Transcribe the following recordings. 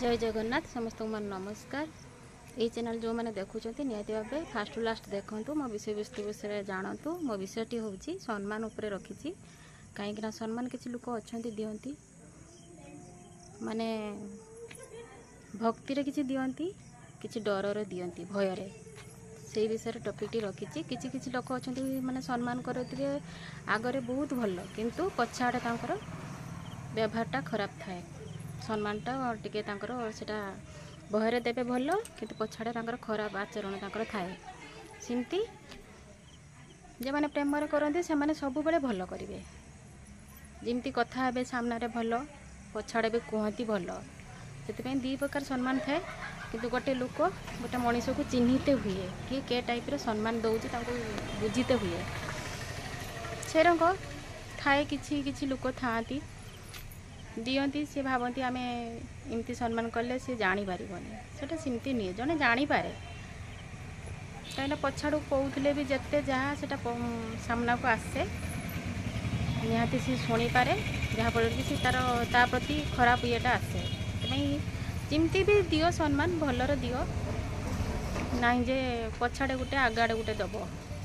जय जगन्नाथ समस्त मन नमस्कार। ये चैनल जो मैंने देखुं निहाती भाव फास्ट टू लास्ट देखूँ मो विषय वस्तु विषय जानतु। मो विषयटी हूँ सम्मान उपरे रखी कहीं सम्मान किसी लोक अच्छा दिखती माने भक्ति किसी दिखती कि डर दिखती भयर से विषय टॉपिक रखी किसी लोक अच्छा माने सम्मान करते आगरे बहुत भल किंतु पछाड़े व्यवहारटा खराब थाए सम्मानटा टिके सेटा बहरे देवे भल किंतु पछाड़े खराब आचरण थाए सेमती जे मैंने प्रेम करते से मैंने सब बेले भल करेंगे जमती कथा हे सामने भल पछाड़े भी कहती भल से दी प्रकार सम्मान थाए किंतु गोटे लोक गोटे मनीष को चिन्हित हुए कि के टाइप रो सम्मान दौर बुझीते हुए से रंग थाए किसी लोक था दियंती सी भावती आम एमती सम्मान कले सी जापर सेटा सेमती नुहे जड़े जापे कहीं पछाड़ू कहते भी जिते जहाँ से सामना को आसे निहाती सी शुणी पारे जहाँफल कि सी तार ता प्रति खराब येटा आसे जमती भी दियो सम्मान भलर दियो ना जे पछाड़े गोटे आगाड़े गोटे दब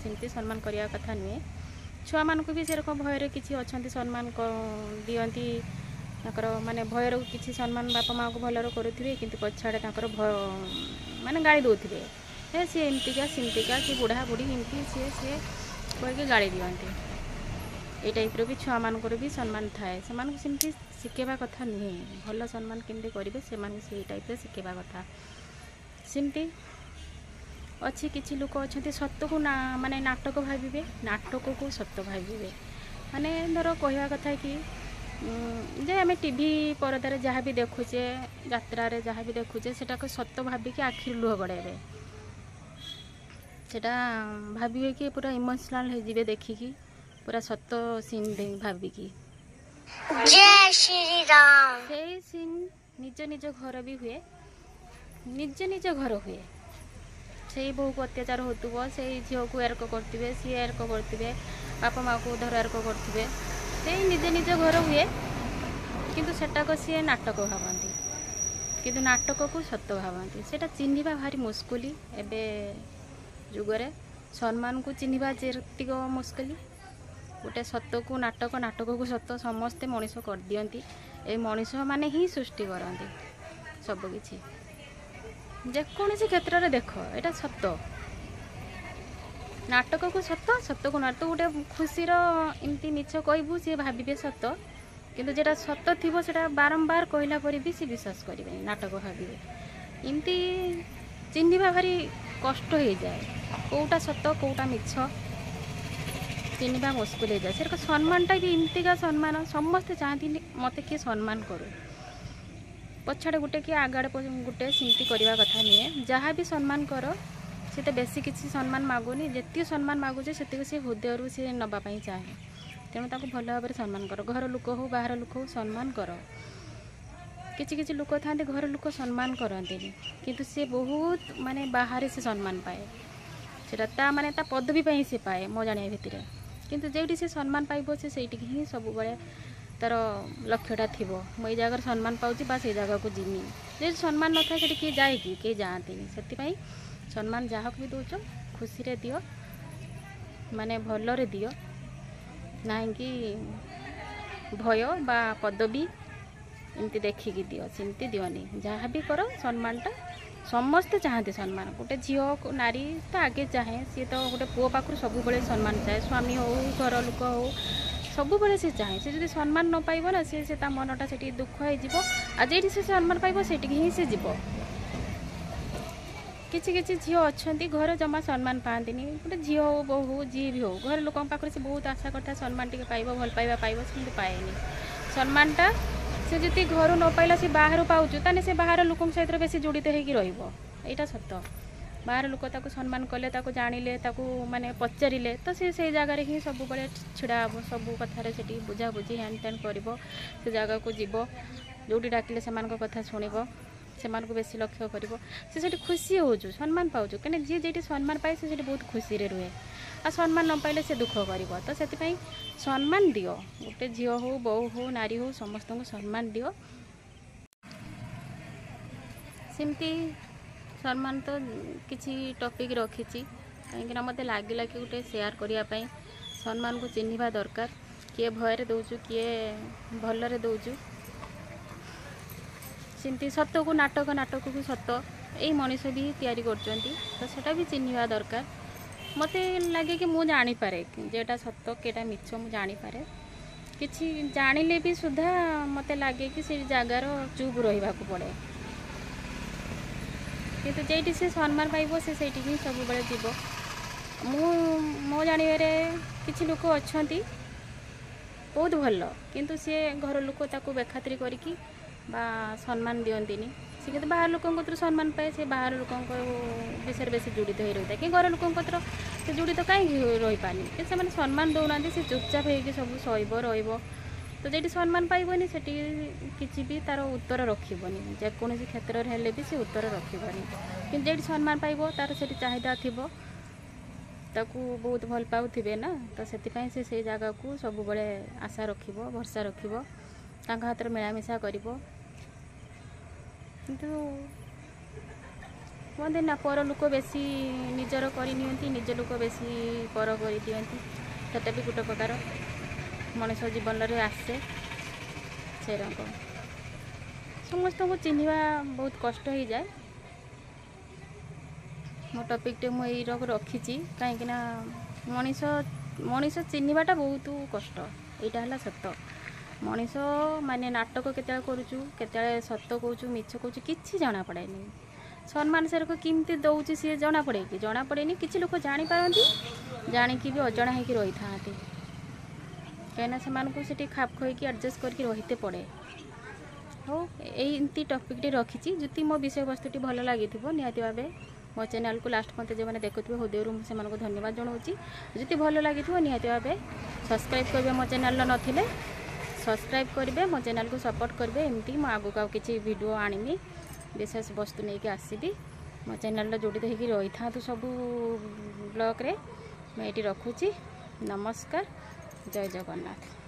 सेमती सम्मान करने कथा नुहे छुआ मान भी से रकम भयर किसी अच्छा सम्मान दियंती माने भयर किसी सम्मान बापा माँ को भलर करुवे कि पछाड़े माने गाड़ी दौथे हे सी एमतीका सेमतीका कि बुढ़ा बुढ़ी एमती सी सी कहीकि गाड़ी दिखती ये टाइप भी छुआ मान भी सम्मान थाए से शिखेबा कथा नुहे भल सम्मान केमती करेंगे से टाइप शिखेबा कथा सेमती अच्छी किसी लोक अच्छा सत्य को ना माने नाटक भावे नाटक को सत्य भावे माने धर कहवा कथा कि जे आम टीवी परदार जहाँ भी देखुचे यात्रा जहाँ भी देखुचे सेटा को सत्य भाविकी आखिर लुह गड़े सेटा भावे कि पूरा इमोशनल हो जिवे देखिकी पूरा सत्य सीन भाविकी जय श्री राम से सीन निज निज घर भी हुए निज घर हुए से बहु को अत्याचार होतुव से झील को एरक करते सी एरक करते बापा माँ को धर एरक करते से निज घर हुए किंतु सेटा को सी नाटक भावती किंतु नाटक को सत्य भावती सेटा चिन्हवा भारी मुस्किल एबे जुगरे सम्मान को चिन्हवा जेतिक मुस्किल गोटे सत्य को नाटक नाटक को सत्य समस्ते मनीष कर दियंती ए मनीष माने ही सृष्टि करती सबकि जेकोसी क्षेत्र में देख एटा सत्य नाटक को सत्य सत्य को नाटक गोटे खुशीर एमती मिछ कहबू सी भावे सत्य किंतु जेटा सत्य थी से बारंबार कहला पर भी सी विश्वास करेंगे नाटक भावे एमती चिन्हवा भारी कष्ट हो जाए कौटा सत्य कौटा मिछ चिन्हवा मुस्किल हो जाए से सम्मानटा भी एमतीका सम्मान समस्ते चाहती मत किए सम्मान करू पछाड़े गोटे कि आगाड़े गोटे सेमती करवा कथा नुहे जहाँ भी सम्मान कर से तो बेसी किसी सम्मान मागुनी जितनी सम्मान मागुचे से हृदय सी नापी चाहे तेणु ताको भल भाव में सम्मान कर घर लोक हो बाहर लोक हो सम्मान कर किसी लोक था घर लोक सम्मान करते किंतु सी बहुत माने बाहर से सम्मान पाए सेटा माने ता पदवी से पाए मो जाना भितर किंतु जो से सम्मान पाइब से ही सब बड़े तार लक्ष्यटा थी मुझे जगह सम्मान पाँच बा से जगह को जीमी जो सम्मान न था से किए जाए कि कई जाती से सम्मान जहाँ भी दौच खुशी रे दियो माने भलरे दियो ना कि भय बा पदवी एमती देखिकी दियो सेमती दियोनी जहाँ भी कर सम्मानटा समस्ते चाहते सम्मान गोटे झील नारी तो आगे चाहे सी तो गोटे पुओ पाखु सब बड़े सम्मान चाहे स्वामी हो घर लोक हो सब बड़े से चाहे से जब सम्मान न पाइब ना से मनटा से दुख हो से सम्मान पाइब से ही से जीव किसी किसी झील अच्छा घर जमा सम्मान पाती गोटे झील हो बहु हो जी भी हो घर लोक पाखे से बहुत आशा करता सम्मान टे पाइब भल पाइबा पाइब से पाएनि सम्मानटा से जी घर न पाइला से बाहर पाऊँ ताने से बाहर लोक सहित बेसी जोड़ित होता सत्य बाहर लोक सम्मान कले जानिले माने पचारे तो से जगार ही सब बड़े छिड़ा हे सब कथार से बुझा बुझी हैंड टैंड कर से जगह को जीव जो डाकिले से कथा शुणव से बेसी लक्ष्य कर खुशी हो सम्मान पाऊँ कहीं जी जी सम्मान पाए से बहुत खुशी रुहे आ सम्मान न पाइले से दुख कर तो से सम्मान दियो गोटे झील हो बहु हो नारी हो समस्त को सम्मान दियो सेमती सम्मान तो किसी टॉपिक रखी कहीं मत लगे कि गोटे शेयर करने सम्मान को चिन्हवा दरकार किए भय दौचु किए भलरे दौचु सेमती सत को नाटक को सत यही मनीष भी तैयारी करटा भी चिन्हवा दरकार मत लगे कि मुझे जानीपे जेटा सत केटा मिछ मुझे जानीपे किसी जानिले भी सुधा मत लगे कि से जगार चुप रहा पड़े किंतु जेटी से सम्मान पाइब से ही सब बेले जीव मो जानवे किसी लोक अच्छा बहुत भल किंतु सी घर लोक ताको बेखातिर करके सम्मान दियंती सी कहते बाहर लोक सम्मान पाए से बाहर लोक विषय बेसी जुड़ित हो रही है कि घर लोक से जुड़ित कहीं रही पानी कि से सम्मान दौना से चुपचाप हो सब सह रही तो जेटी सम्मान पाइबनी से किसी भी तार उत्तर रखनी जेकोसी क्षेत्र में भी से उत्तर रखनी कि जेटी सम्मान पाइब तार से चाहिदा थी ताकू बहुत भल पाऊे ना तो से जगह को सब बड़े आशा रख भरसा रख हाथ में मिलामिशा कर किंतु कहते ना पर लोक बेसी निजर करनी निज लोक बेसी पर कर दिखती सेटा भी गोटे प्रकार मनुष्य जीवन में आसे से समस्त को चिन्हवा बहुत कष्ट हो जाए मो टॉपिक मुझे रखी कहीं मनीष मनीष चिन्हवाटा बहुत कष्ट यहाँ है सत मनीष माने नाटक केत करुचु केत सत कहूँ मिछ कहूँ कि जना पड़े सम्मान से किमती दौर सी जना पड़े कि जना पड़े किसी लोग जापारती जाणिकी भी अजणा हो रही था कहीं से खाप खोईकी एडजस्ट करके रहीते पड़े हो यही टॉपिक रखी जुति मो विषय वस्तुटी भल लगी निहाती भाव मो चैनल को लास्ट मत जो मैंने देखुए हृदय से धन्यवाद जनाऊँगी जुति भल लगी निहाती भाव सब्सक्राइब करेंगे मो चैनल नथिले सब्सक्राइब करेंगे मो चैनल को सपोर्ट करेंगे एमती मो आगक आ किसी वीडियो आनमी विशेष वस्तु नहीं आसबि मो चैनल जोड़ित हो रही था तो सब ब्लॉग रे मैं ये रखुची नमस्कार जय जगन्नाथ।